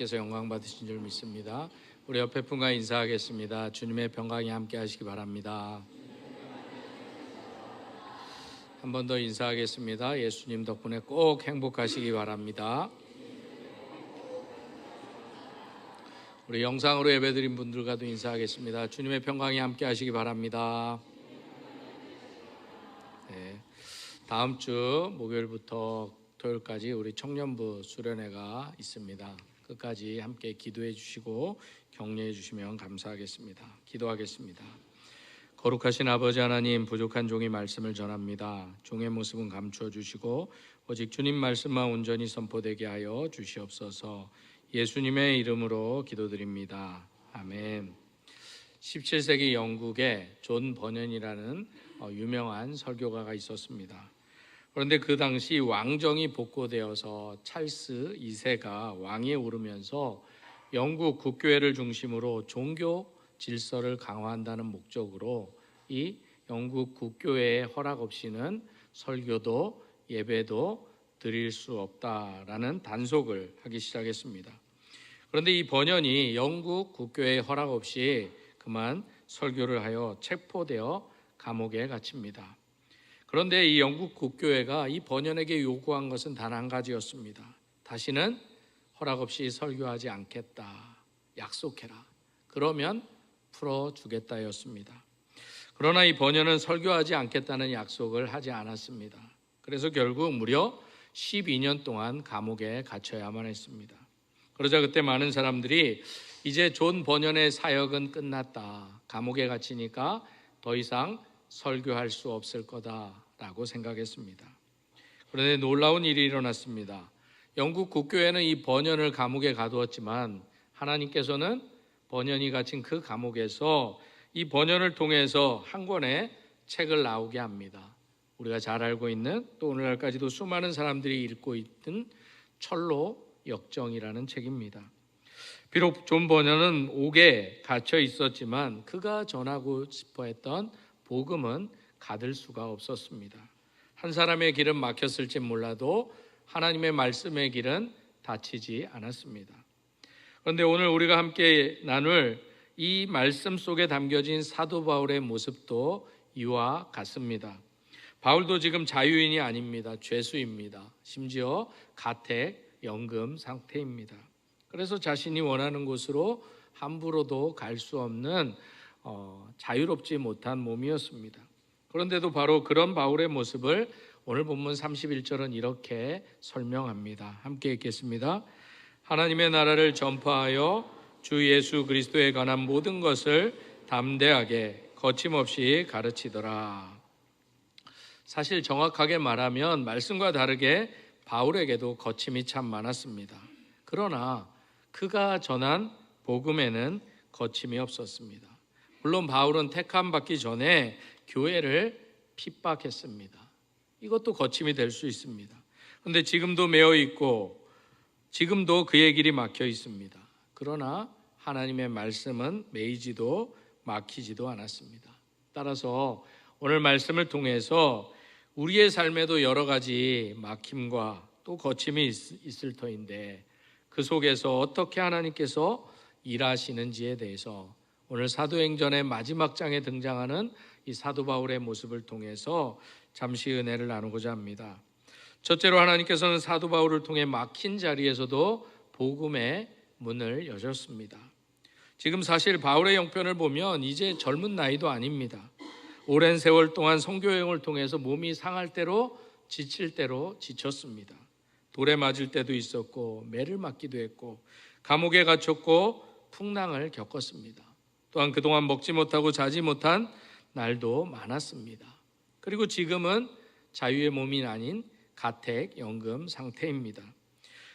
께서 영광 받으신 줄 믿습니다. 우리 옆에 분과 인사하겠습니다. 주님의 평강이 함께 하시기 바랍니다. 한 번 더 인사하겠습니다. 예수님 덕분에 꼭 행복하시기 바랍니다. 우리 영상으로 예배드린 분들과도 인사하겠습니다. 주님의 평강이 함께 하시기 바랍니다. 네, 다음 주 목요일부터 토요일까지 우리 청년부 수련회가 있습니다. 끝까지 함께 기도해 주시고 격려해 주시면 감사하겠습니다. 기도하겠습니다. 거룩하신 아버지 하나님, 부족한 종이 말씀을 전합니다. 종의 모습은 감추어 주시고 오직 주님 말씀만 온전히 선포되게 하여 주시옵소서. 예수님의 이름으로 기도드립니다. 아멘. 17세기 영국에 존 버년이라는 유명한 설교가가 있었습니다. 그런데 그 당시 왕정이 복고되어서 찰스 2세가 왕위에 오르면서 영국 국교회를 중심으로 종교 질서를 강화한다는 목적으로 이 영국 국교회의 허락 없이는 설교도 예배도 드릴 수 없다라는 단속을 하기 시작했습니다. 그런데 이 버년이 영국 국교회의 허락 없이 그만 설교를 하여 체포되어 감옥에 갇힙니다. 그런데 이 영국 국교회가 이 버년에게 요구한 것은 단 한 가지였습니다. 다시는 허락 없이 설교하지 않겠다. 약속해라. 그러면 풀어주겠다였습니다. 그러나 이 버년은 설교하지 않겠다는 약속을 하지 않았습니다. 그래서 결국 무려 12년 동안 감옥에 갇혀야만 했습니다. 그러자 그때 많은 사람들이 이제 존 버년의 사역은 끝났다. 감옥에 갇히니까 더 이상 설교할 수 없을 거다라고 생각했습니다. 그런데 놀라운 일이 일어났습니다. 영국 국교회는 이 버년을 감옥에 가두었지만 하나님께서는 버년이 갇힌 그 감옥에서 이 버년을 통해서 한 권의 책을 나오게 합니다. 우리가 잘 알고 있는, 또 오늘날까지도 수많은 사람들이 읽고 있는 철로 역정이라는 책입니다. 비록 존 버년은 옥에 갇혀 있었지만 그가 전하고 싶어 했던 복음은 가들 수가 없었습니다. 한 사람의 길은 막혔을지 몰라도 하나님의 말씀의 길은 닫히지 않았습니다. 그런데 오늘 우리가 함께 나눌 이 말씀 속에 담겨진 사도 바울의 모습도 이와 같습니다. 바울도 지금 자유인이 아닙니다. 죄수입니다. 심지어 가택, 연금 상태입니다. 그래서 자신이 원하는 곳으로 함부로도 갈 수 없는 자유롭지 못한 몸이었습니다. 그런데도 바로 그런 바울의 모습을 오늘 본문 31절은 이렇게 설명합니다. 함께 읽겠습니다. 하나님의 나라를 전파하여 주 예수 그리스도에 관한 모든 것을 담대하게 거침없이 가르치더라. 사실 정확하게 말하면 말씀과 다르게 바울에게도 거침이 참 많았습니다. 그러나 그가 전한 복음에는 거침이 없었습니다. 물론 바울은 택함 받기 전에 교회를 핍박했습니다. 이것도 거침이 될 수 있습니다. 그런데 지금도 매어 있고 지금도 그의 길이 막혀 있습니다. 그러나 하나님의 말씀은 매이지도 막히지도 않았습니다. 따라서 오늘 말씀을 통해서 우리의 삶에도 여러 가지 막힘과 또 거침이 있을 터인데 그 속에서 어떻게 하나님께서 일하시는지에 대해서 오늘 사도행전의 마지막 장에 등장하는 이 사도 바울의 모습을 통해서 잠시 은혜를 나누고자 합니다. 첫째로 하나님께서는 사도 바울을 통해 막힌 자리에서도 복음의 문을 여셨습니다. 지금 사실 바울의 형편을 보면 이제 젊은 나이도 아닙니다. 오랜 세월 동안 선교여행을 통해서 몸이 상할 대로 지칠 대로 지쳤습니다. 돌에 맞을 때도 있었고 매를 맞기도 했고 감옥에 갇혔고 풍랑을 겪었습니다. 또한 그동안 먹지 못하고 자지 못한 날도 많았습니다. 그리고 지금은 자유의 몸이 아닌 가택, 연금 상태입니다.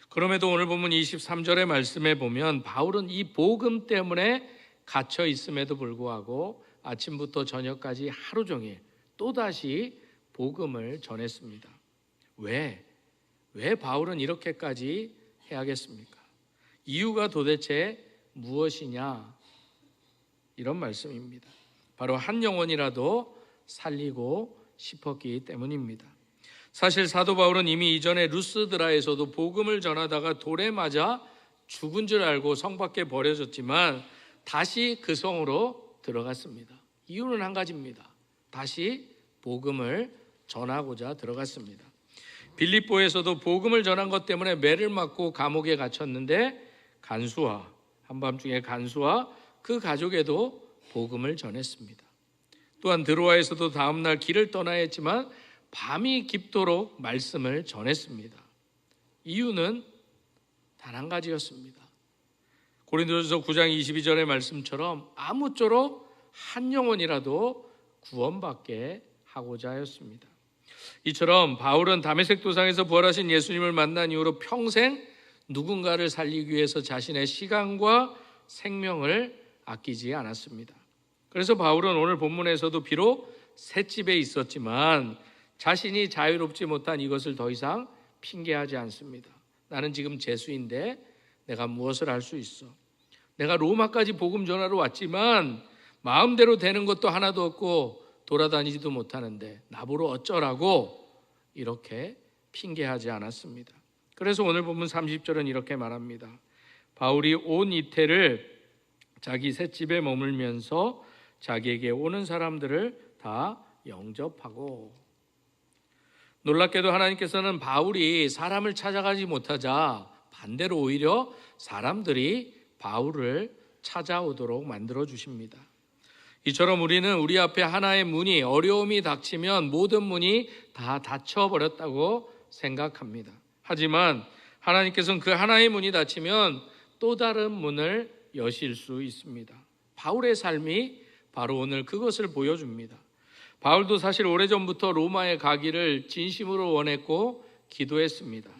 그럼에도 오늘 본문 23절의 말씀에 보면 바울은 이 복음 때문에 갇혀 있음에도 불구하고 아침부터 저녁까지 하루 종일 또다시 복음을 전했습니다. 왜 바울은 이렇게까지 해야겠습니까? 이유가 도대체 무엇이냐? 이런 말씀입니다. 바로 한 영혼이라도 살리고 싶었기 때문입니다. 사실 사도 바울은 이미 이전에 루스드라에서도 복음을 전하다가 돌에 맞아 죽은 줄 알고 성 밖에 버려졌지만 다시 그 성으로 들어갔습니다. 이유는 한 가지입니다. 다시 복음을 전하고자 들어갔습니다. 빌립보에서도 복음을 전한 것 때문에 매를 맞고 감옥에 갇혔는데 한밤중에 간수와 그 가족에도 복음을 전했습니다. 또한 드로아에서도 다음날 길을 떠나야 했지만 밤이 깊도록 말씀을 전했습니다. 이유는 단 한 가지였습니다. 고린도전서 9장 22절의 말씀처럼 아무쪼록 한 영혼이라도 구원받게 하고자 하였습니다. 이처럼 바울은 다메섹 도상에서 부활하신 예수님을 만난 이후로 평생 누군가를 살리기 위해서 자신의 시간과 생명을 아끼지 않았습니다. 그래서 바울은 오늘 본문에서도 비록 셋집에 있었지만 자신이 자유롭지 못한 이것을 더 이상 핑계하지 않습니다. 나는 지금 재수인데 내가 무엇을 할 수 있어? 내가 로마까지 복음 전하러 왔지만 마음대로 되는 것도 하나도 없고 돌아다니지도 못하는데 나보러 어쩌라고 이렇게 핑계하지 않았습니다. 그래서 오늘 본문 30절은 이렇게 말합니다. 바울이 온 이태를 자기 셋집에 머물면서 자기에게 오는 사람들을 다 영접하고, 놀랍게도 하나님께서는 바울이 사람을 찾아가지 못하자 반대로 오히려 사람들이 바울을 찾아오도록 만들어 주십니다. 이처럼 우리는 우리 앞에 하나의 문이, 어려움이 닥치면 모든 문이 다 닫혀버렸다고 생각합니다. 하지만 하나님께서는 그 하나의 문이 닫히면 또 다른 문을 여실 수 있습니다. 바울의 삶이 바로 오늘 그것을 보여줍니다. 바울도 사실 오래전부터 로마에 가기를 진심으로 원했고 기도했습니다.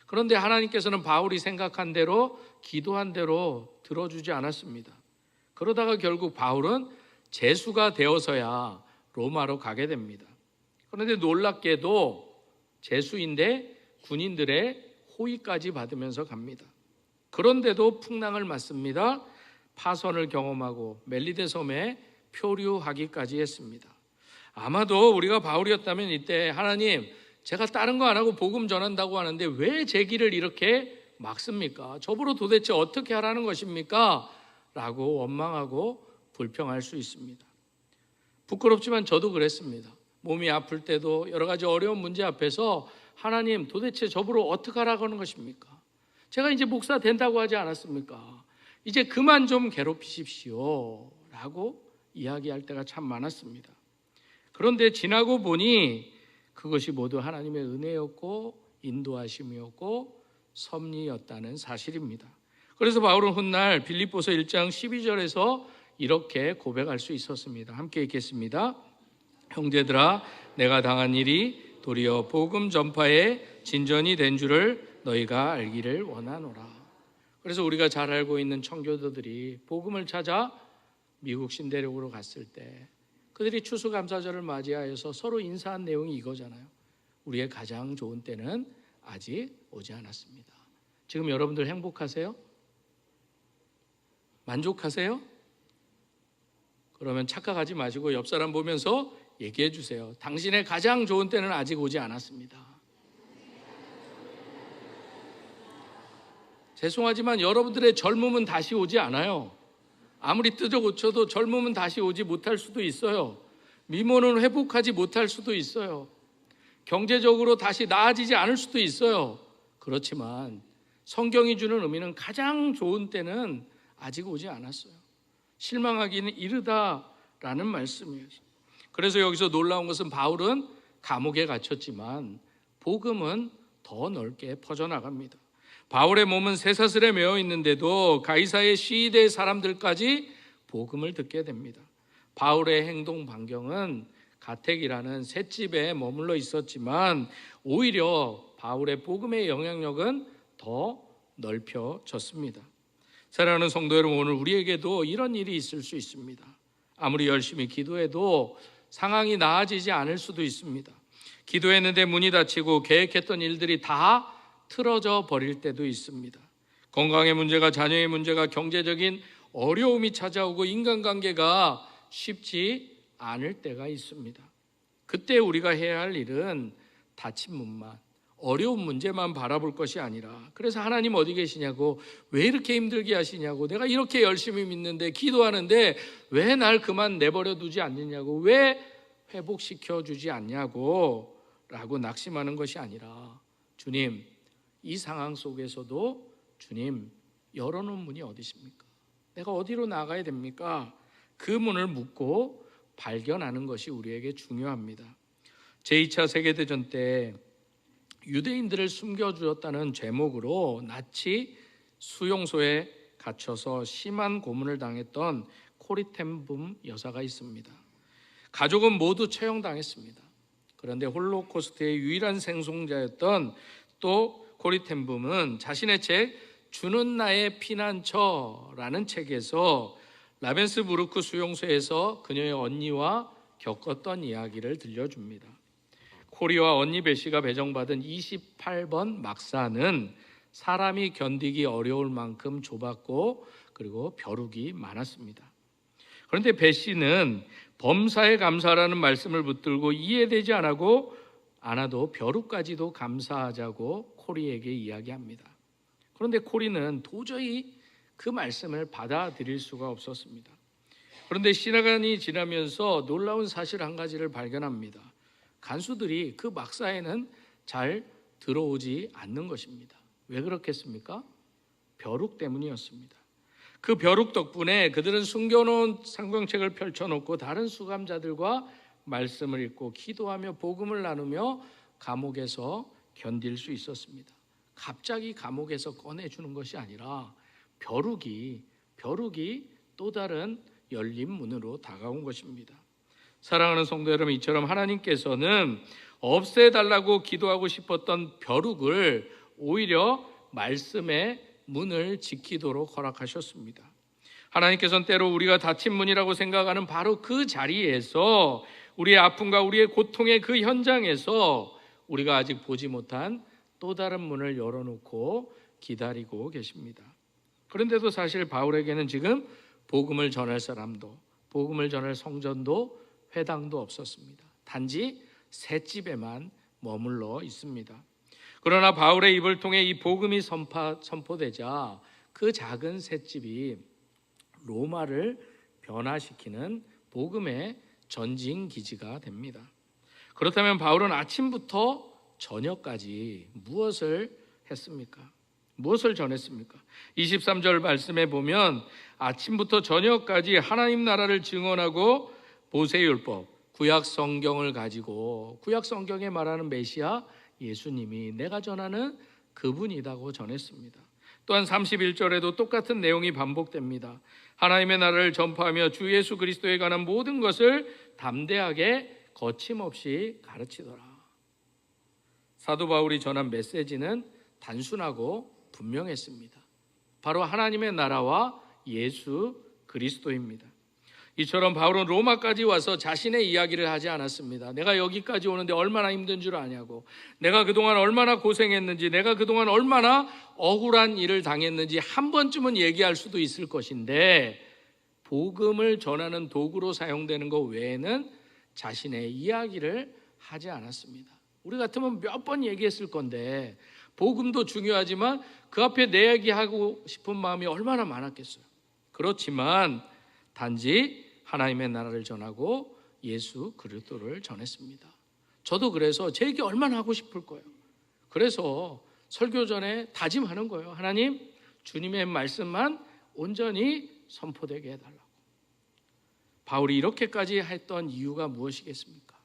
그런데 하나님께서는 바울이 생각한 대로, 기도한 대로 들어주지 않았습니다. 그러다가 결국 바울은 재수가 되어서야 로마로 가게 됩니다. 그런데 놀랍게도 재수인데 군인들의 호의까지 받으면서 갑니다. 그런데도 풍랑을 맞습니다. 파선을 경험하고 멜리데 섬에 표류하기까지 했습니다. 아마도 우리가 바울이었다면 이때 하나님, 제가 다른 거 안 하고 복음 전한다고 하는데 왜 제 길을 이렇게 막습니까? 저보러 도대체 어떻게 하라는 것입니까? 라고 원망하고 불평할 수 있습니다. 부끄럽지만 저도 그랬습니다. 몸이 아플 때도 여러 가지 어려운 문제 앞에서 하나님, 도대체 저보러 어떻게 하라고 하는 것입니까? 제가 이제 목사 된다고 하지 않았습니까? 이제 그만 좀 괴롭히십시오 라고 이야기할 때가 참 많았습니다. 그런데 지나고 보니 그것이 모두 하나님의 은혜였고 인도하심이었고 섭리였다는 사실입니다. 그래서 바울은 훗날 빌립보서 1장 12절에서 이렇게 고백할 수 있었습니다. 함께 읽겠습니다. 형제들아, 내가 당한 일이 도리어 복음 전파의 진전이 된 줄을 너희가 알기를 원하노라. 그래서 우리가 잘 알고 있는 청교도들이 복음을 찾아 미국 신대륙으로 갔을 때 그들이 추수감사절을 맞이하여서 서로 인사한 내용이 이거잖아요. 우리의 가장 좋은 때는 아직 오지 않았습니다. 지금 여러분들 행복하세요? 만족하세요? 그러면 착각하지 마시고 옆 사람 보면서 얘기해 주세요. 당신의 가장 좋은 때는 아직 오지 않았습니다. 죄송하지만 여러분들의 젊음은 다시 오지 않아요. 아무리 뜯어 고쳐도 젊음은 다시 오지 못할 수도 있어요. 미모는 회복하지 못할 수도 있어요. 경제적으로 다시 나아지지 않을 수도 있어요. 그렇지만 성경이 주는 의미는 가장 좋은 때는 아직 오지 않았어요. 실망하기는 이르다라는 말씀이에요. 그래서 여기서 놀라운 것은 바울은 감옥에 갇혔지만 복음은 더 넓게 퍼져나갑니다. 바울의 몸은 쇠사슬에 매어 있는데도 가이사의 시위대 사람들까지 복음을 듣게 됩니다. 바울의 행동 반경은 가택이라는 셋집에 머물러 있었지만 오히려 바울의 복음의 영향력은 더 넓혀졌습니다. 사랑하는 성도 여러분, 오늘 우리에게도 이런 일이 있을 수 있습니다. 아무리 열심히 기도해도 상황이 나아지지 않을 수도 있습니다. 기도했는데 문이 닫히고 계획했던 일들이 다 틀어져 버릴 때도 있습니다. 건강의 문제가, 자녀의 문제가, 경제적인 어려움이 찾아오고 인간관계가 쉽지 않을 때가 있습니다. 그때 우리가 해야 할 일은 닫힌 문만, 어려운 문제만 바라볼 것이 아니라, 그래서 하나님 어디 계시냐고, 왜 이렇게 힘들게 하시냐고, 내가 이렇게 열심히 믿는데 기도하는데 왜 날 그만 내버려 두지 않느냐고, 왜 회복시켜 주지 않냐고 라고 낙심하는 것이 아니라, 주님, 이 상황 속에서도 주님 열어놓은 문이 어디 있습니까? 내가 어디로 나가야 됩니까? 그 문을 묻고 발견하는 것이 우리에게 중요합니다. 제2차 세계대전 때 유대인들을 숨겨주었다는 제목으로 나치 수용소에 갇혀서 심한 고문을 당했던 코리텐붐 여사가 있습니다. 가족은 모두 처형당했습니다. 그런데 홀로코스트의 유일한 생존자였던 또 코리텐붐은 자신의 책 주는 나의 피난처라는 책에서 라벤스부르크 수용소에서 그녀의 언니와 겪었던 이야기를 들려줍니다. 코리와 언니 베시가 배정받은 28번 막사는 사람이 견디기 어려울 만큼 좁았고 그리고 벼룩이 많았습니다. 그런데 베시는 범사에 감사하라는 말씀을 붙들고 이해되지 않아도 벼룩까지도 감사하자고 코리에게 이야기합니다. 그런데 코리는 도저히 그 말씀을 받아들일 수가 없었습니다. 그런데 시간이 지나면서 놀라운 사실 한 가지를 발견합니다. 간수들이 그 막사에는 잘 들어오지 않는 것입니다. 왜 그렇겠습니까? 벼룩 때문이었습니다. 그 벼룩 덕분에 그들은 숨겨놓은 상경책을 펼쳐놓고 다른 수감자들과 말씀을 읽고 기도하며 복음을 나누며 감옥에서 견딜 수 있었습니다. 갑자기 감옥에서 꺼내주는 것이 아니라 벼룩이 또 다른 열린 문으로 다가온 것입니다. 사랑하는 성도 여러분, 이처럼 하나님께서는 없애달라고 기도하고 싶었던 벼룩을 오히려 말씀의 문을 지키도록 허락하셨습니다. 하나님께서는 때로 우리가 닫힌 문이라고 생각하는 바로 그 자리에서, 우리의 아픔과 우리의 고통의 그 현장에서 우리가 아직 보지 못한 또 다른 문을 열어놓고 기다리고 계십니다. 그런데도 사실 바울에게는 지금 복음을 전할 사람도, 복음을 전할 성전도 회당도 없었습니다. 단지 셋집에만 머물러 있습니다. 그러나 바울의 입을 통해 이 복음이 선포되자 그 작은 셋집이 로마를 변화시키는 복음의 전진 기지가 됩니다. 그렇다면 바울은 아침부터 저녁까지 무엇을 했습니까? 무엇을 전했습니까? 23절 말씀에 보면 아침부터 저녁까지 하나님 나라를 증언하고 모세율법, 구약 성경을 가지고, 구약 성경에 말하는 메시아 예수님이 내가 전하는 그분이라고 전했습니다. 또한 31절에도 똑같은 내용이 반복됩니다. 하나님의 나라를 전파하며 주 예수 그리스도에 관한 모든 것을 담대하게 거침없이 가르치더라. 사도 바울이 전한 메시지는 단순하고 분명했습니다. 바로 하나님의 나라와 예수 그리스도입니다. 이처럼 바울은 로마까지 와서 자신의 이야기를 하지 않았습니다. 내가 여기까지 오는데 얼마나 힘든 줄 아냐고, 내가 그동안 얼마나 고생했는지, 내가 그동안 얼마나 억울한 일을 당했는지 한 번쯤은 얘기할 수도 있을 것인데, 복음을 전하는 도구로 사용되는 것 외에는 자신의 이야기를 하지 않았습니다. 우리 같으면 몇 번 얘기했을 건데, 복음도 중요하지만 그 앞에 내 얘기하고 싶은 마음이 얼마나 많았겠어요. 그렇지만 단지 하나님의 나라를 전하고 예수 그리스도를 전했습니다. 저도 그래서 제 얘기 얼마나 하고 싶을 거예요. 그래서 설교 전에 다짐하는 거예요. 하나님, 주님의 말씀만 온전히 선포되게 해달라고. 바울이 이렇게까지 했던 이유가 무엇이겠습니까?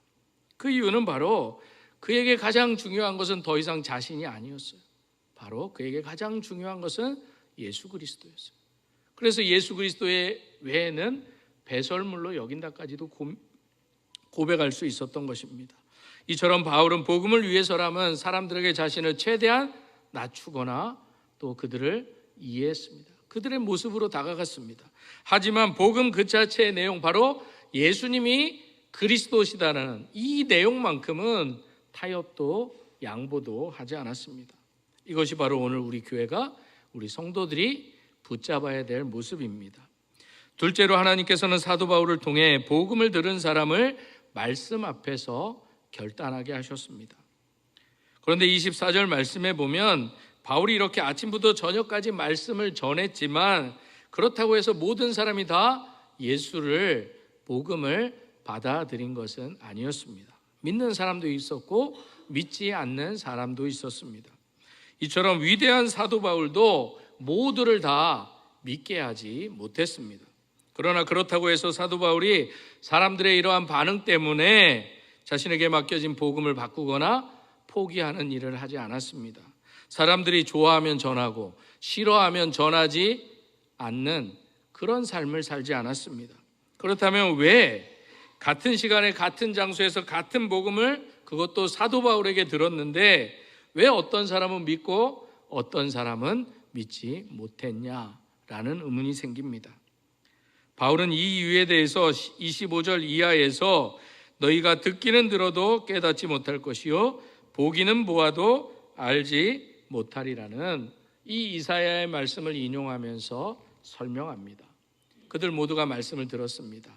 그 이유는 바로 그에게 가장 중요한 것은 더 이상 자신이 아니었어요. 바로 그에게 가장 중요한 것은 예수 그리스도였어요. 그래서 예수 그리스도의 외에는 배설물로 여긴다까지도 고백할 수 있었던 것입니다. 이처럼 바울은 복음을 위해서라면 사람들에게 자신을 최대한 낮추거나 또 그들을 이해했습니다. 그들의 모습으로 다가갔습니다. 하지만 복음 그 자체의 내용, 바로 예수님이 그리스도시다라는 이 내용만큼은 타협도 양보도 하지 않았습니다. 이것이 바로 오늘 우리 교회가, 우리 성도들이 붙잡아야 될 모습입니다. 둘째로 하나님께서는 사도 바울을 통해 복음을 들은 사람을 말씀 앞에서 결단하게 하셨습니다. 그런데 24절 말씀에 보면 바울이 이렇게 아침부터 저녁까지 말씀을 전했지만 그렇다고 해서 모든 사람이 다 예수를, 복음을 받아들인 것은 아니었습니다. 믿는 사람도 있었고 믿지 않는 사람도 있었습니다. 이처럼 위대한 사도 바울도 모두를 다 믿게 하지 못했습니다. 그러나 그렇다고 해서 사도 바울이 사람들의 이러한 반응 때문에 자신에게 맡겨진 복음을 바꾸거나 포기하는 일을 하지 않았습니다. 사람들이 좋아하면 전하고 싫어하면 전하지 않는 그런 삶을 살지 않았습니다. 그렇다면 왜 같은 시간에 같은 장소에서 같은 복음을, 그것도 사도 바울에게 들었는데 왜 어떤 사람은 믿고 어떤 사람은 믿지 못했냐라는 의문이 생깁니다. 바울은 이 이유에 대해서 25절 이하에서 너희가 듣기는 들어도 깨닫지 못할 것이요 보기는 보아도 알지 못하리라는 이 이사야의 말씀을 인용하면서 설명합니다. 그들 모두가 말씀을 들었습니다.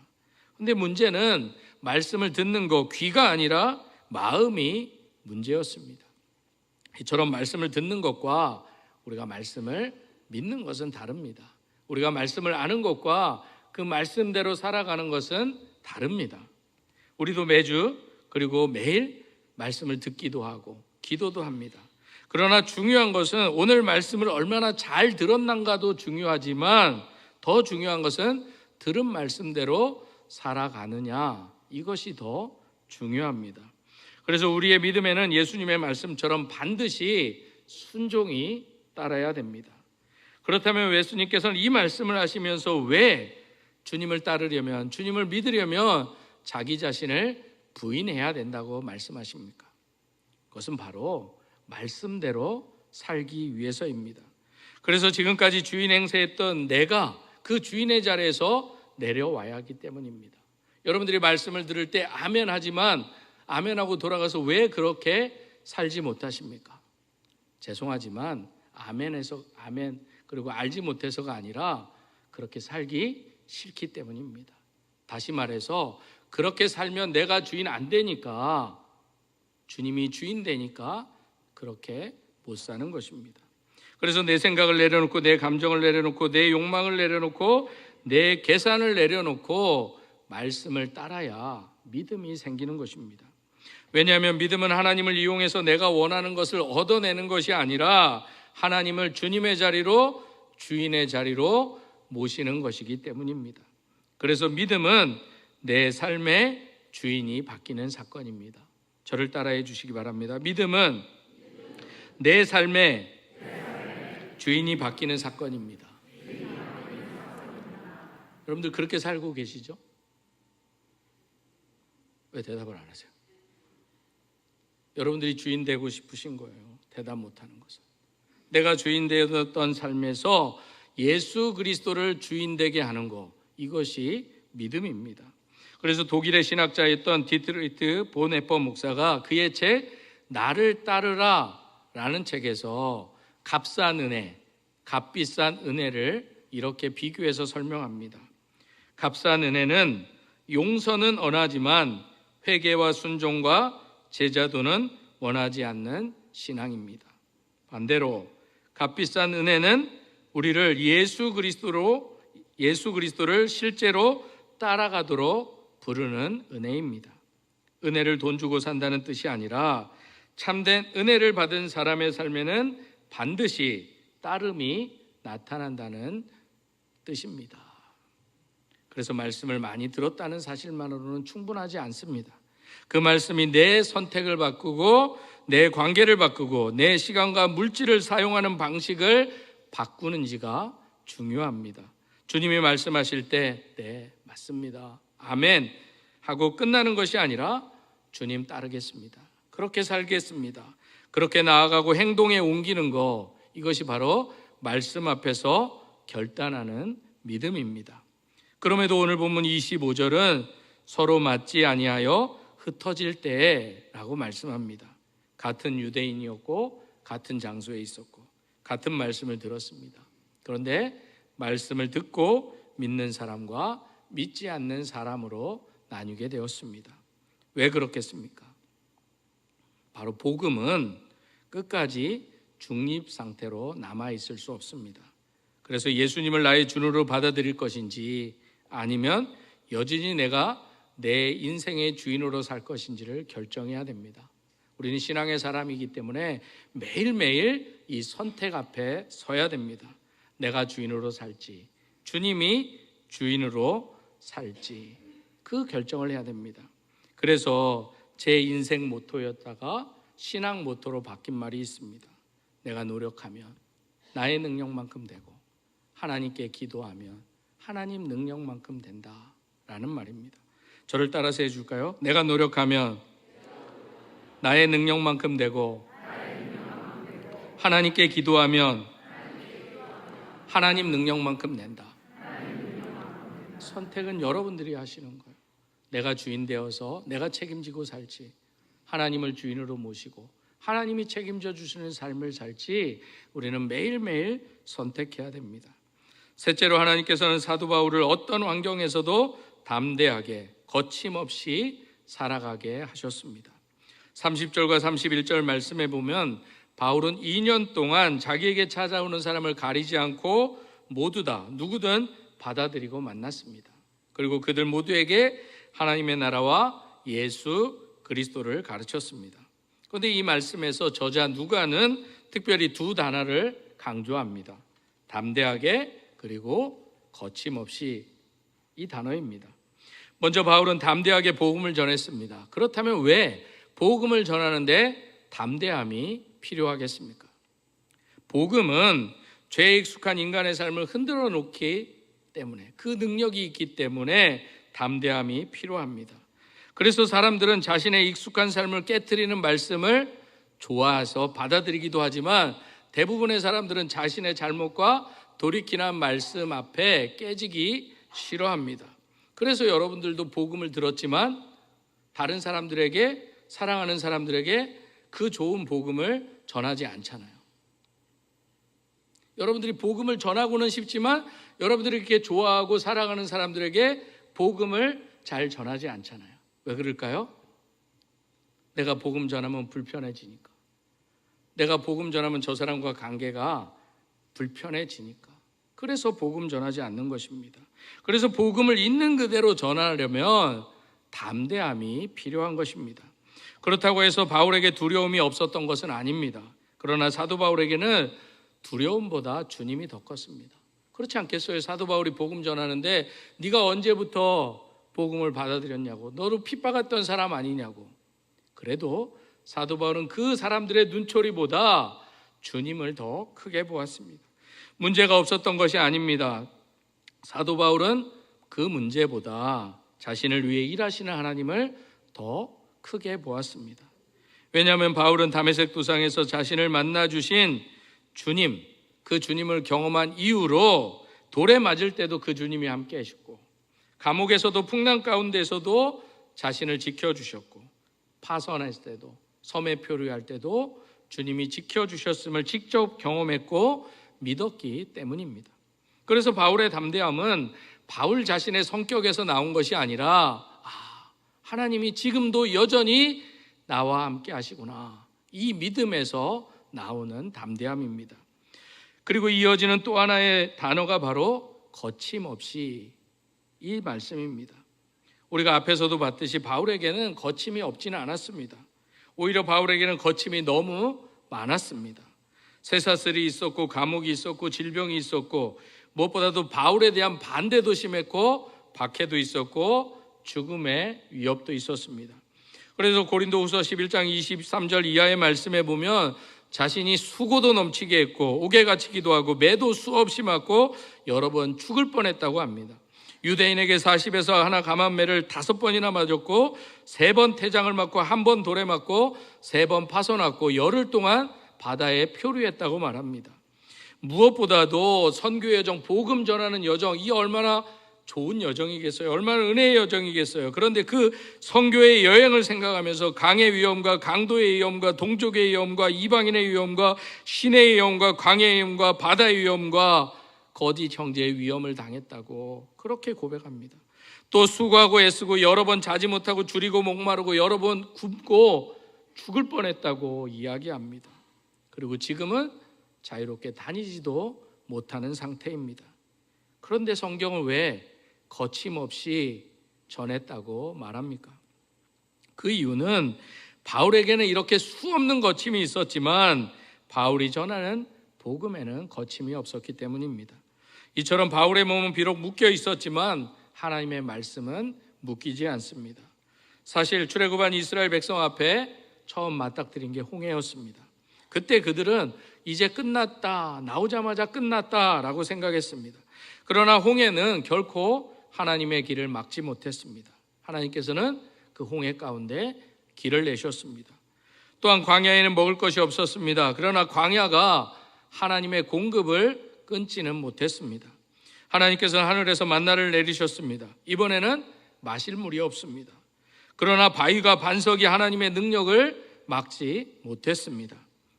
그런데 문제는 말씀을 듣는 것, 귀가 아니라 마음이 문제였습니다. 이처럼 말씀을 듣는 것과 우리가 말씀을 믿는 것은 다릅니다. 우리가 말씀을 아는 것과 그 말씀대로 살아가는 것은 다릅니다. 우리도 매주 그리고 매일 말씀을 듣기도 하고 기도도 합니다. 그러나 중요한 것은 오늘 말씀을 얼마나 잘 들었는가도 중요하지만 더 중요한 것은 들은 말씀대로 살아가느냐, 이것이 더 중요합니다. 그래서 우리의 믿음에는 예수님의 말씀처럼 반드시 순종이 따라야 됩니다. 그렇다면 예수님께서는 이 말씀을 하시면서 왜 주님을 따르려면, 주님을 믿으려면 자기 자신을 부인해야 된다고 말씀하십니까? 그것은 바로 말씀대로 살기 위해서입니다. 그래서 지금까지 주인 행세했던 내가 그 주인의 자리에서 내려와야 하기 때문입니다. 여러분들이 말씀을 들을 때 아멘 하지만 아멘하고 돌아가서 왜 그렇게 살지 못하십니까? 죄송하지만 아멘해서 아멘 그리고 알지 못해서가 아니라 그렇게 살기 싫기 때문입니다. 다시 말해서 그렇게 살면 내가 주인 안 되니까, 주님이 주인 되니까 그렇게 못 사는 것입니다. 그래서 내 생각을 내려놓고 내 감정을 내려놓고 내 욕망을 내려놓고 내 계산을 내려놓고 말씀을 따라야 믿음이 생기는 것입니다. 왜냐하면 믿음은 하나님을 이용해서 내가 원하는 것을 얻어내는 것이 아니라 하나님을 주님의 자리로, 주인의 자리로 모시는 것이기 때문입니다. 그래서 믿음은 내 삶의 주인이 바뀌는 사건입니다. 저를 따라해 주시기 바랍니다. 믿음은 내 삶의 주인이 바뀌는 사건입니다. 여러분들 그렇게 살고 계시죠? 왜 대답을 안 하세요? 여러분들이 주인 되고 싶으신 거예요. 대답 못하는 것은. 내가 주인 되었던 삶에서 예수 그리스도를 주인 되게 하는 것, 이것이 믿음입니다. 그래서 독일의 신학자였던 디트리히트 보네퍼 목사가 그의 책 나를 따르라 라는 책에서 값싼 은혜, 값비싼 은혜를 이렇게 비교해서 설명합니다. 값싼 은혜는 용서는 원하지만 회개와 순종과 제자도는 원하지 않는 신앙입니다. 반대로 값비싼 은혜는 우리를 예수 그리스도를 실제로 따라가도록 부르는 은혜입니다. 은혜를 돈 주고 산다는 뜻이 아니라 참된 은혜를 받은 사람의 삶에는 반드시 따름이 나타난다는 뜻입니다. 그래서 말씀을 많이 들었다는 사실만으로는 충분하지 않습니다. 그 말씀이 내 선택을 바꾸고 내 관계를 바꾸고 내 시간과 물질을 사용하는 방식을 바꾸는지가 중요합니다. 주님이 말씀하실 때 네, 맞습니다. 아멘 하고 끝나는 것이 아니라 주님 따르겠습니다. 그렇게 살겠습니다. 그렇게 나아가고 행동에 옮기는 것, 이것이 바로 말씀 앞에서 결단하는 믿음입니다. 그럼에도 오늘 본문 25절은 서로 맞지 아니하여 흩어질 때라고 말씀합니다. 같은 유대인이었고 같은 장소에 있었고 같은 말씀을 들었습니다. 그런데 말씀을 듣고 믿는 사람과 믿지 않는 사람으로 나뉘게 되었습니다. 왜 그렇겠습니까? 바로 복음은 끝까지 중립 상태로 남아 있을 수 없습니다. 그래서 예수님을 나의 주로 받아들일 것인지 아니면 여전히 내가 내 인생의 주인으로 살 것인지를 결정해야 됩니다. 우리는 신앙의 사람이기 때문에 매일매일 이 선택 앞에 서야 됩니다. 내가 주인으로 살지, 주님이 주인으로 살지, 그 결정을 해야 됩니다. 그래서 제 인생 모토였다가 신앙 모토로 바뀐 말이 있습니다. 내가 노력하면 나의 능력만큼 되고 하나님께 기도하면 하나님 능력만큼 된다라는 말입니다. 저를 따라서 해줄까요? 내가 노력하면 나의 능력만큼 되고 하나님께 기도하면 하나님 능력만큼 낸다. 선택은 여러분들이 하시는 거예요. 내가 주인 되어서 내가 책임지고 살지, 하나님을 주인으로 모시고 하나님이 책임져 주시는 삶을 살지, 우리는 매일매일 선택해야 됩니다. 셋째로, 하나님께서는 사도 바울을 어떤 환경에서도 담대하게 거침없이 살아가게 하셨습니다. 30절과 31절 말씀에 보면 바울은 2년 동안 자기에게 찾아오는 사람을 가리지 않고 모두 다 누구든 받아들이고 만났습니다. 그리고 그들 모두에게 하나님의 나라와 예수 그리스도를 가르쳤습니다. 그런데 이 말씀에서 저자 누가는 특별히 두 단어를 강조합니다. 담대하게 그리고 거침없이, 이 단어입니다. 먼저 바울은 담대하게 복음을 전했습니다. 그렇다면 왜 복음을 전하는데 담대함이 필요하겠습니까? 복음은 죄에 익숙한 인간의 삶을 흔들어 놓기 때문에, 그 능력이 있기 때문에 담대함이 필요합니다. 그래서 사람들은 자신의 익숙한 삶을 깨트리는 말씀을 좋아해서 받아들이기도 하지만 대부분의 사람들은 자신의 잘못과 돌이키는 말씀 앞에 깨지기 싫어합니다. 그래서 여러분들도 복음을 들었지만 다른 사람들에게, 사랑하는 사람들에게 그 좋은 복음을 전하지 않잖아요. 여러분들이 복음을 전하고는 싶지만 여러분들이 이렇게 좋아하고 사랑하는 사람들에게 복음을 잘 전하지 않잖아요. 왜 그럴까요? 내가 복음 전하면 불편해지니까. 내가 복음 전하면 저 사람과 관계가 불편해지니까. 그래서 복음 전하지 않는 것입니다. 그래서 복음을 있는 그대로 전하려면 담대함이 필요한 것입니다. 그렇다고 해서 바울에게 두려움이 없었던 것은 아닙니다. 그러나 사도 바울에게는 두려움보다 주님이 더 컸습니다. 그렇지 않겠어요? 사도 바울이 복음 전하는데 네가 언제부터 복음을 받아들였냐고, 너를 핍박했던 사람 아니냐고. 그래도 사도 바울은 그 사람들의 눈초리보다 주님을 더 크게 보았습니다. 문제가 없었던 것이 아닙니다. 사도 바울은 그 문제보다 자신을 위해 일하시는 하나님을 더 크게 보았습니다. 왜냐하면 바울은 다메섹 도상에서 자신을 만나 주신 주님, 그 주님을 경험한 이후로 돌에 맞을 때도 그 주님이 함께 하셨고, 감옥에서도 풍랑 가운데서도 자신을 지켜주셨고, 파선했을 때도, 섬에 표류할 때도 주님이 지켜주셨음을 직접 경험했고 믿었기 때문입니다. 그래서 바울의 담대함은 바울 자신의 성격에서 나온 것이 아니라 하나님이 지금도 여전히 나와 함께 하시구나, 이 믿음에서 나오는 담대함입니다. 그리고 이어지는 또 하나의 단어가 바로 거침없이, 이 말씀입니다. 우리가 앞에서도 봤듯이 바울에게는 거침이 없지는 않았습니다. 오히려 바울에게는 거침이 너무 많았습니다. 쇠사슬이 있었고, 감옥이 있었고, 질병이 있었고, 무엇보다도 바울에 대한 반대도 심했고, 박해도 있었고, 죽음의 위협도 있었습니다. 그래서 고린도후서 11장 23절 이하의 말씀에 보면 자신이 수고도 넘치게 했고 옥에 갇히기도 하고 매도 수없이 맞고 여러 번 죽을 뻔했다고 합니다. 유대인에게 40에서 하나 감한매를 5번이나 맞았고 3번 태장을 맞고 1번 돌에 맞고 3번 파손났고 열흘 동안 바다에 표류했다고 말합니다. 무엇보다도 선교 여정, 복음 전하는 여정, 이 얼마나 좋은 여정이겠어요? 얼마나 은혜의 여정이겠어요? 그런데 그 선교의 여행을 생각하면서 강의 위험과 강도의 위험과 동족의 위험과 이방인의 위험과 시내의 위험과 광야의 위험과 바다의 위험과 거짓 형제의 위험을 당했다고 그렇게 고백합니다. 또 수고하고 애쓰고 여러 번 자지 못하고 줄이고 목마르고 여러 번 굶고 죽을 뻔했다고 이야기합니다. 그리고 지금은 자유롭게 다니지도 못하는 상태입니다. 그런데 성경은 왜 거침없이 전했다고 말합니까? 그 이유는 바울에게는 이렇게 수없는 거침이 있었지만 바울이 전하는 복음에는 거침이 없었기 때문입니다. 이처럼 바울의 몸은 비록 묶여 있었지만 하나님의 말씀은 묶이지 않습니다. 사실 출애굽한 이스라엘 백성 앞에 처음 맞닥뜨린 게 홍해였습니다. 그때 그들은 이제 끝났다, 나오자마자 끝났다라고 생각했습니다. 그러나 홍해는 결코 하나님의 길을 막지 못했습니다. 하나님께서는 그 홍해 가운데 길을 내셨습니다. 또한 광야에는 먹을 것이 없었습니다. 그러나 광야가 하나님의 공급을 끊지는 못했습니다. 하나님께서는 하늘에서 만나를 내리셨습니다. 이번에는 마실 물이 없습니다. 그러나 바위가 반석이 하나님의 능력을 막지 못했습니다.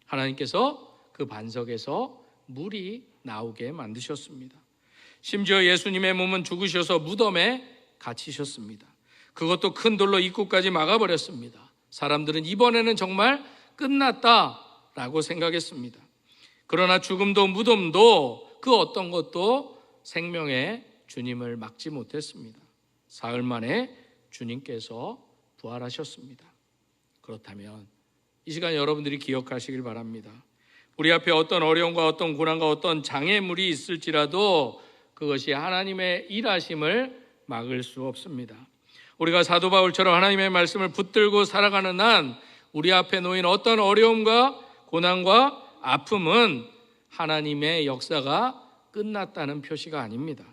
하나님께서 그 반석에서 물이 나오게 만드셨습니다. 심지어 예수님의 몸은 죽으셔서 무덤에 갇히셨습니다. 그것도 큰 돌로 입구까지 막아버렸습니다. 사람들은 이번에는 정말 끝났다라고 생각했습니다. 그러나 죽음도 무덤도 그 어떤 것도 생명의 주님을 막지 못했습니다. 사흘 만에 주님께서 부활하셨습니다. 그렇다면 이 시간 여러분들이 기억하시길 바랍니다. 우리 앞에 어떤 어려움과 어떤 고난과 어떤 장애물이 있을지라도 그것이 하나님의 일하심을 막을 수 없습니다. 우리가 사도 바울처럼 하나님의 말씀을 붙들고 살아가는 한 우리 앞에 놓인 어떤 어려움과 고난과 아픔은 하나님의 역사가 끝났다는 표시가 아닙니다.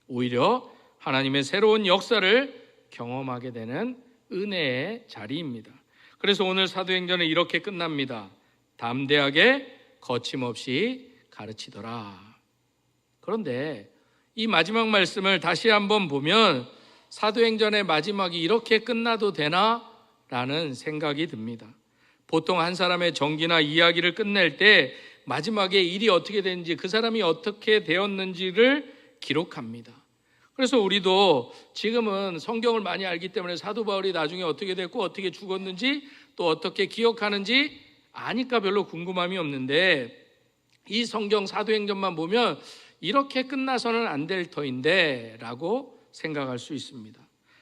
오히려 하나님의 새로운 역사를 경험하게 되는 은혜의 자리입니다. 그래서 오늘 사도행전은 이렇게 끝납니다. 담대하게 거침없이 가르치더라. 그런데 이 마지막 말씀을 다시 한번 보면 사도행전의 마지막이 이렇게 끝나도 되나? 라는 생각이 듭니다. 보통 한 사람의 전기나 이야기를 끝낼 때 마지막에 일이 어떻게 되는지, 그 사람이 어떻게 되었는지를 기록합니다. 그래서 우리도 지금은 성경을 많이 알기 때문에 사도 바울이 나중에 어떻게 됐고 어떻게 죽었는지 또 어떻게 기억하는지 아니까 별로 궁금함이 없는데, 이 성경 사도행전만 보면 이렇게 끝나서는 안 될 터인데 라고 생각할 수 있습니다.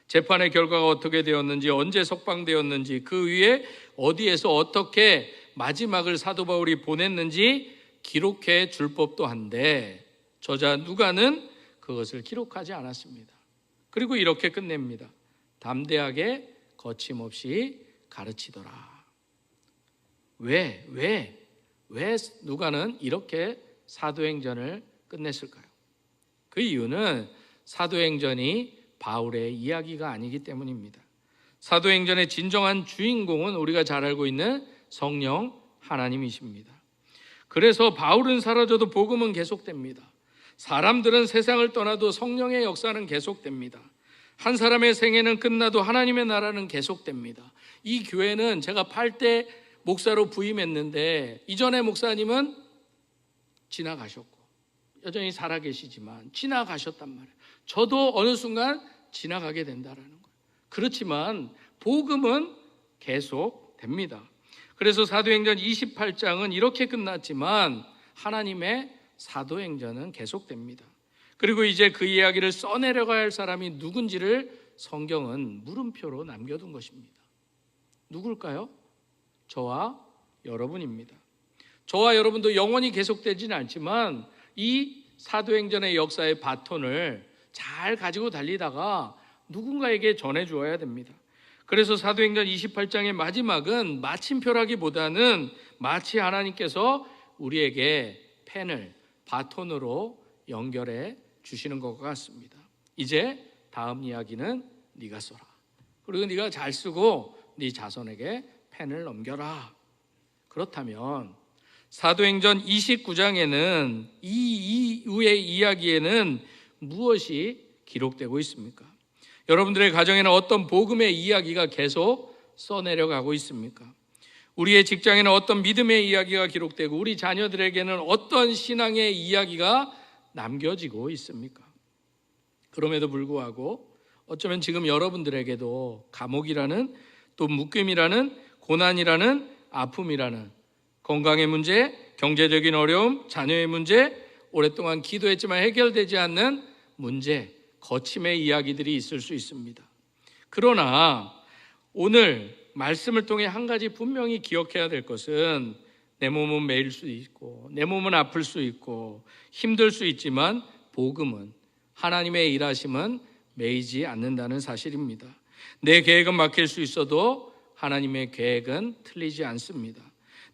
재판의 결과가 어떻게 되었는지, 언제 석방되었는지, 그 위에 어디에서 어떻게 마지막을 사도 바울이 보냈는지 기록해 줄 법도 한데 저자 누가는 그것을 기록하지 않았습니다. 그리고 이렇게 끝냅니다. 담대하게 거침없이 가르치더라. 왜 누가는 이렇게 사도행전을 끝냈을까요? 그 이유는 사도행전이 바울의 이야기가 아니기 때문입니다. 사도행전의 진정한 주인공은 우리가 잘 알고 있는 성령 하나님이십니다. 그래서 바울은 사라져도 복음은 계속됩니다. 사람들은 세상을 떠나도 성령의 역사는 계속됩니다. 한 사람의 생애는 끝나도 하나님의 나라는 계속됩니다. 이 교회는 제가 8대 목사로 부임했는데 이전의 목사님은 지나가셨고 여전히 살아계시지만 지나가셨단 말이에요. 저도 어느 순간 지나가게 된다라는 거예요. 그렇지만 복음은 계속됩니다. 그래서 사도행전 28장은 이렇게 끝났지만 하나님의 사도행전은 계속됩니다. 그리고 이제 그 이야기를 써내려가야 할 사람이 누군지를 성경은 물음표로 남겨둔 것입니다. 누굴까요? 저와 여러분입니다. 저와 여러분도 영원히 계속되지는 않지만 이 사도행전의 역사의 바톤을 잘 가지고 달리다가 누군가에게 전해주어야 됩니다. 그래서 사도행전 28장의 마지막은 마침표라기보다는 마치 하나님께서 우리에게 펜을 바톤으로 연결해 주시는 것 같습니다. 이제 다음 이야기는 네가 써라. 그리고 네가 잘 쓰고 네 자손에게 펜을 넘겨라. 그렇다면 사도행전 29장에는 이 이후의 이야기에는 무엇이 기록되고 있습니까? 여러분들의 가정에는 어떤 복음의 이야기가 계속 써내려가고 있습니까? 우리의 직장에는 어떤 믿음의 이야기가 기록되고 우리 자녀들에게는 어떤 신앙의 이야기가 남겨지고 있습니까? 그럼에도 불구하고 어쩌면 지금 여러분들에게도 감옥이라는 또 묶임이라는 고난이라는 아픔이라는 건강의 문제, 경제적인 어려움, 자녀의 문제, 오랫동안 기도했지만 해결되지 않는 문제, 거침의 이야기들이 있을 수 있습니다. 그러나 오늘 말씀을 통해 한 가지 분명히 기억해야 될 것은 내 몸은 매일 수 있고 내 몸은 아플 수 있고 힘들 수 있지만 복음은, 하나님의 일하심은 매이지 않는다는 사실입니다. 내 계획은 막힐 수 있어도 하나님의 계획은 틀리지 않습니다.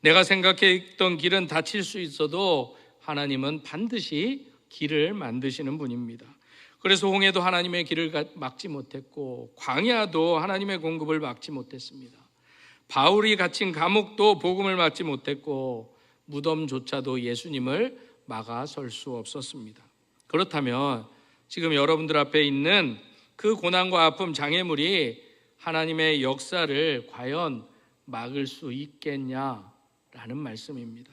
내가 생각했던 길은 닫힐 수 있어도 하나님은 반드시 길을 만드시는 분입니다. 그래서 홍해도 하나님의 길을 막지 못했고 광야도 하나님의 공급을 막지 못했습니다. 바울이 갇힌 감옥도 복음을 막지 못했고 무덤조차도 예수님을 막아설 수 없었습니다. 그렇다면 지금 여러분들 앞에 있는 그 고난과 아픔, 장애물이 하나님의 역사를 과연 막을 수 있겠냐라는 말씀입니다.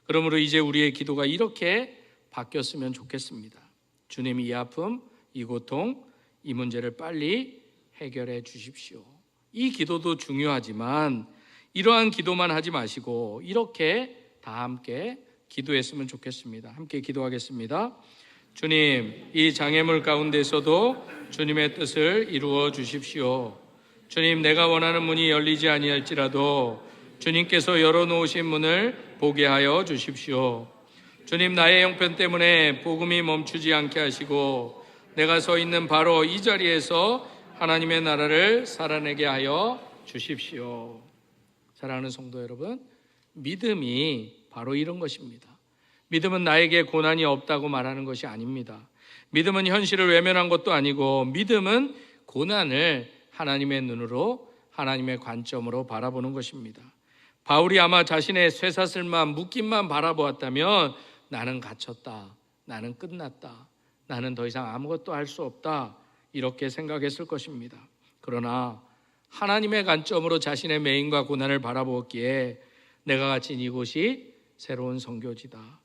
그러므로 이제 우리의 기도가 이렇게 바뀌었으면 좋겠습니다. 주님, 이 아픔, 이 고통, 이 문제를 빨리 해결해 주십시오. 이 기도도 중요하지만 이러한 기도만 하지 마시고 이렇게 다 함께 기도했으면 좋겠습니다. 함께 기도하겠습니다. 주님, 이 장애물 가운데서도 주님의 뜻을 이루어 주십시오. 주님, 내가 원하는 문이 열리지 아니할지라도 주님께서 열어놓으신 문을 보게 하여 주십시오. 주님, 나의 형편 때문에 복음이 멈추지 않게 하시고 내가 서 있는 바로 이 자리에서 하나님의 나라를 살아내게 하여 주십시오. 사랑하는 성도 여러분, 믿음이 바로 이런 것입니다. 믿음은 나에게 고난이 없다고 말하는 것이 아닙니다. 믿음은 현실을 외면한 것도 아니고 믿음은 고난을 하나님의 눈으로, 하나님의 관점으로 바라보는 것입니다. 바울이 아마 자신의 쇠사슬만, 묶임만 바라보았다면 나는 갇혔다, 나는 끝났다, 나는 더 이상 아무것도 할 수 없다, 이렇게 생각했을 것입니다. 그러나 하나님의 관점으로 자신의 매임과 고난을 바라보았기에 내가 갇힌 이곳이 새로운 선교지다,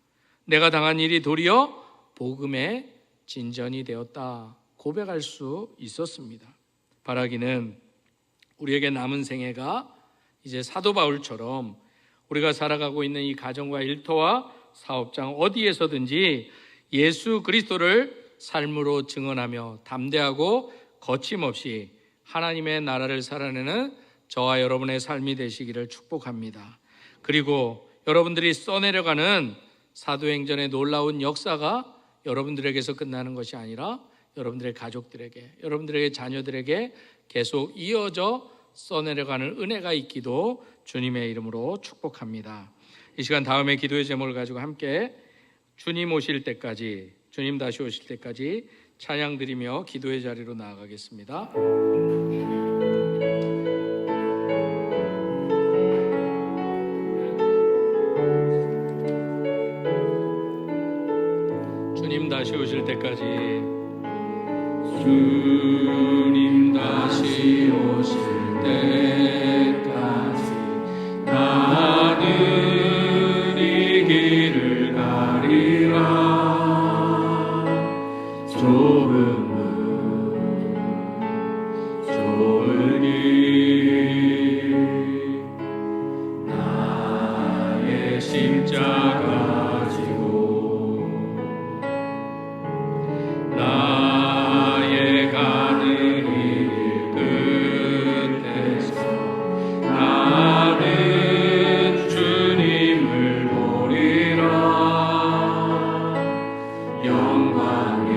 내가 당한 일이 도리어 복음의 진전이 되었다 고백할 수 있었습니다. 바라기는 우리에게 남은 생애가 이제 사도 바울처럼 우리가 살아가고 있는 이 가정과 일터와 사업장 어디에서든지 예수 그리스도를 삶으로 증언하며 담대하고 거침없이 하나님의 나라를 살아내는 저와 여러분의 삶이 되시기를 축복합니다. 그리고 여러분들이 써내려가는 사도행전의 놀라운 역사가 여러분들에게서 끝나는 것이 아니라 여러분들의 가족들에게, 여러분들의 자녀들에게 계속 이어져 써내려가는 은혜가 있기도 주님의 이름으로 축복합니다. 이 시간 다음에 기도의 제목을 가지고 함께 주님 오실 때까지, 주님 다시 오실 때까지 찬양 드리며 기도의 자리로 나아가겠습니다. 주님 다시 오실 때까지, 주님 다시 오실 때까지 나는 이 길을 가리라. 좁은 길 나의 십자가 지고 나의 가는 이 길 끝에서 나는 주님을 보리라. 영광의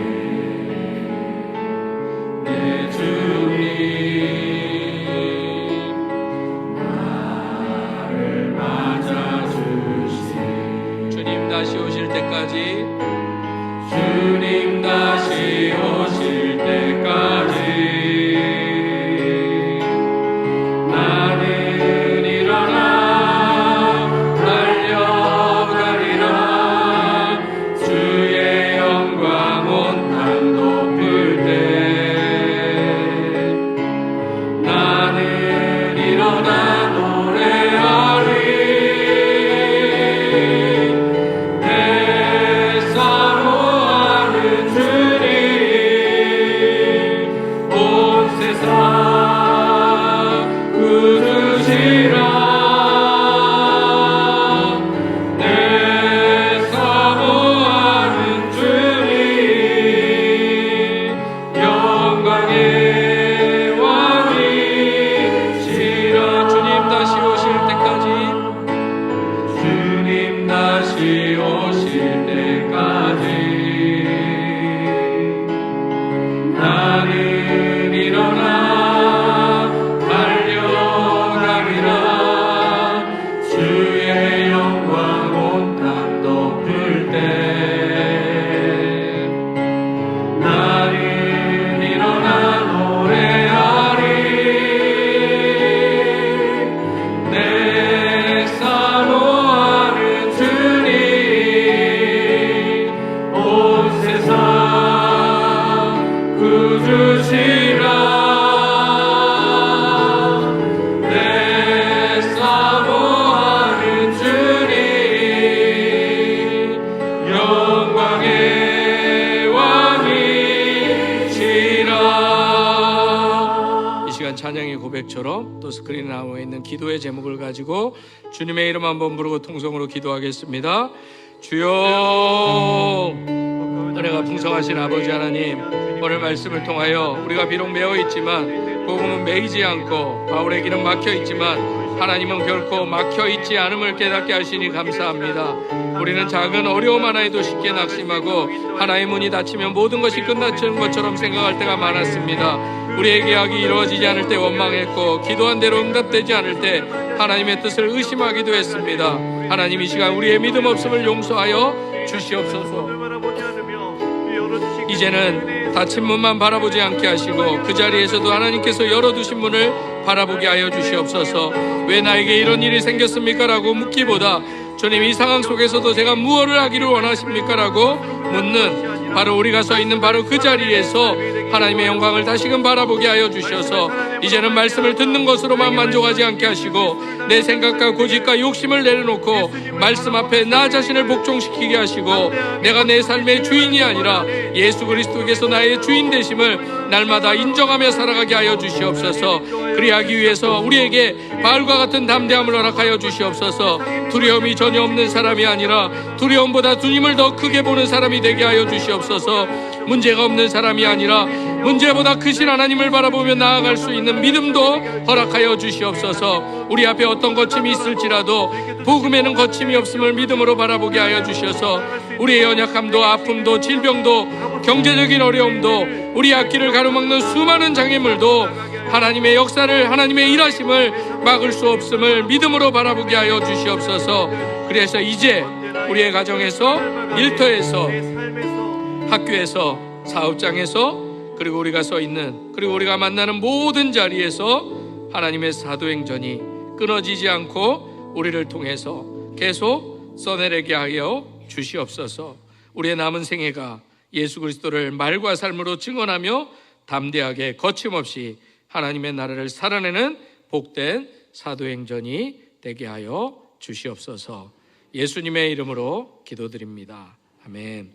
찬양의 고백처럼 또 스크린에 나와 있는 기도의 제목을 가지고 주님의 이름 한번 부르고 통성으로 기도하겠습니다. 주여, 은혜가 풍성하신 아버지 하나님, 오늘 말씀을 통하여 우리가 비록 매어 있지만 복음은 매이지 않고 바울의 길은 막혀 있지만 하나님은 결코 막혀 있지 않음을 깨닫게 하시니 감사합니다. 우리는 작은 어려움 하나에도 쉽게 낙심하고 하나의 문이 닫히면 모든 것이 끝났는 것처럼 생각할 때가 많았습니다. 우리의 계약이 이루어지지 않을 때 원망했고 기도한 대로 응답되지 않을 때 하나님의 뜻을 의심하기도 했습니다. 하나님, 이 시간 우리의 믿음 없음을 용서하여 주시옵소서. 이제는 닫힌 문만 바라보지 않게 하시고 그 자리에서도 하나님께서 열어두신 문을 바라보게 하여 주시옵소서. 왜 나에게 이런 일이 생겼습니까? 라고 묻기보다 주님, 이 상황 속에서도 제가 무엇을 하기를 원하십니까? 라고 묻는 바로 우리가 서 있는 바로 그 자리에서 하나님의 영광을 다시금 바라보게 하여 주셔서 이제는 말씀을 듣는 것으로만 만족하지 않게 하시고 내 생각과 고집과 욕심을 내려놓고 말씀 앞에 나 자신을 복종시키게 하시고 내가 내 삶의 주인이 아니라 예수 그리스도께서 나의 주인 되심을 날마다 인정하며 살아가게 하여 주시옵소서. 그리하기 위해서 우리에게 바울과 같은 담대함을 허락하여 주시옵소서. 두려움이 전혀 없는 사람이 아니라 두려움보다 주님을 더 크게 보는 사람이 되게 하여 주시옵소서. 문제가 없는 사람이 아니라 문제보다 크신 하나님을 바라보며 나아갈 수 있는 믿음도 허락하여 주시옵소서. 우리 앞에 어떤 거침이 있을지라도 복음에는 거침이 없음을 믿음으로 바라보게 하여 주셔서 우리의 연약함도 아픔도 질병도 경제적인 어려움도 우리 앞길을 가로막는 수많은 장애물도 하나님의 역사를, 하나님의 일하심을 막을 수 없음을 믿음으로 바라보게 하여 주시옵소서. 그래서 이제 우리의 가정에서, 일터에서, 학교에서, 사업장에서, 그리고 우리가 서 있는, 그리고 우리가 만나는 모든 자리에서 하나님의 사도행전이 끊어지지 않고 우리를 통해서 계속 써내리게 하여 주시옵소서. 우리의 남은 생애가 예수 그리스도를 말과 삶으로 증언하며 담대하게 거침없이 하나님의 나라를 살아내는 복된 사도행전이 되게 하여 주시옵소서. 예수님의 이름으로 기도드립니다. 아멘.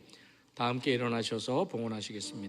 다 함께 일어나셔서 봉헌하시겠습니다.